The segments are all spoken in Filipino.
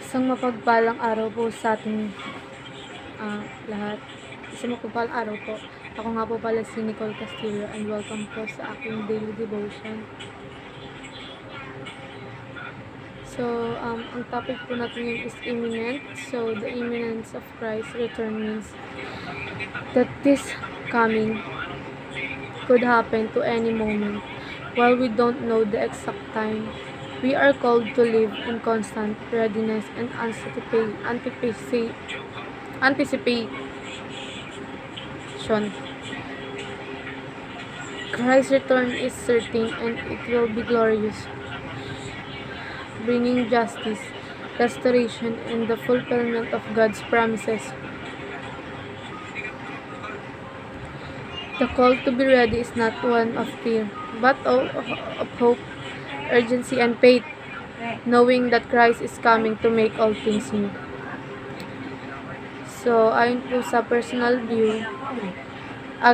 Isang mapagpalang araw po sa ating lahat. Isang mapagpalang araw po. Ako nga po pala si Nicole Castillo and welcome po sa aking daily devotion. So, ang topic po natin ngayon is imminent. So, the imminence of Christ's return means that this coming could happen to any moment. While we don't know the exact time, we are called to live in constant readiness and anticipation. Christ's return is certain and it will be glorious, bringing justice, restoration, and the fulfillment of God's promises. The call to be ready is not one of fear, but of hope, urgency, and faith, knowing that Christ is coming to make all things new. So, ayon po sa personal view, I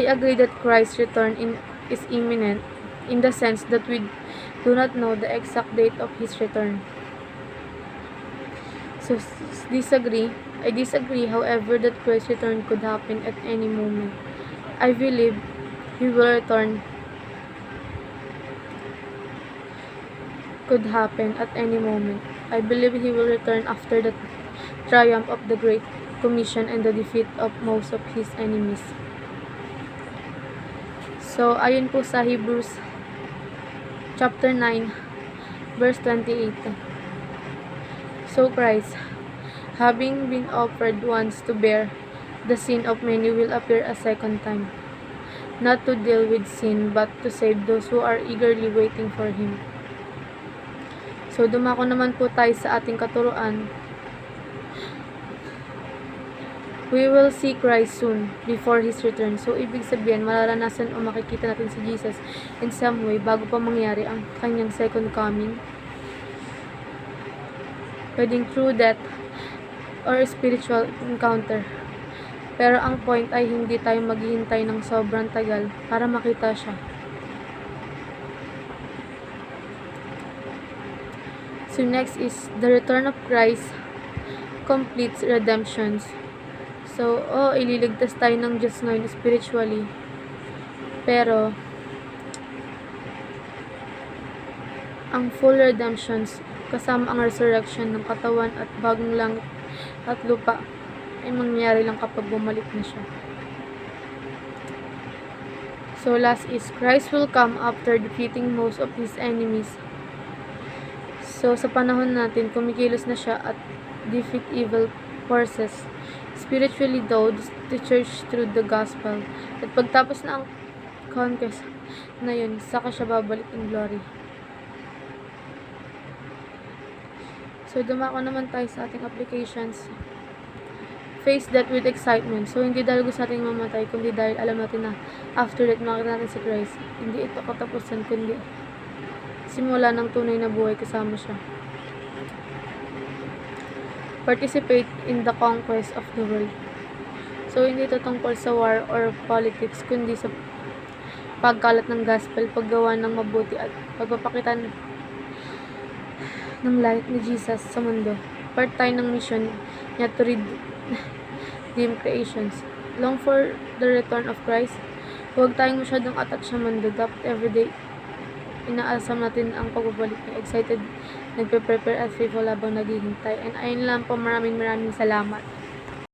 agree that Christ's return is imminent in the sense that we do not know the exact date of His return. So, I disagree, however, that Christ's return could happen at any moment. I believe He will return could happen at any moment. I believe He will return after the triumph of the Great Commission and the defeat of most of His enemies. So, ayon po sa Hebrews chapter 9, verse 28. So Christ, having been offered once to bear the sin of many, will appear a second time, not to deal with sin, but to save those who are eagerly waiting for Him. So, dumako naman po tayo sa ating katuruan. We will see Christ soon, before His return. So, ibig sabihin, mararanasan o makikita natin si Jesus in some way bago pa mangyari ang kanyang second coming. Pwedeng through death or spiritual encounter. Pero ang point ay hindi tayo maghihintay ng sobrang tagal para makita siya. So next is the return of Christ completes redemptions. So, ililigtas tayo ng Diyos ngayon spiritually. Pero, ang full redemptions, kasama ang resurrection ng katawan at bagong langit at lupa, ay mangyayari lang kapag bumalik na siya. So, last is, Christ will come after defeating most of His enemies. So, sa panahon natin, kumikilos na siya at defeat evil forces. Spiritually though, the church through the gospel. At pagtapos na ang conquest na yun, saka siya babalik in glory. So, dumako naman tayo sa ating applications. Face that with excitement. So, hindi dahil gusto natin mamatay, kundi dahil alam natin na after that, makita natin si Christ. Hindi ito katapusan, kundi simula ng tunay na buhay kasama siya. Participate in the conquest of the world. So, hindi ito tungkol sa war or politics, kundi sa pagkalat ng gospel, paggawa ng mabuti at pagpapakita ng light ni Jesus sa mundo. Part tayo ng mission niya to redeem creations. Long for the return of Christ, huwag tayong masyadong attached sa mundo. Dapat everyday inaasam natin ang pagbabalik niya. Excited, nagpe-prepare at faithful habang naghihintay. And ayun lang po, maraming salamat.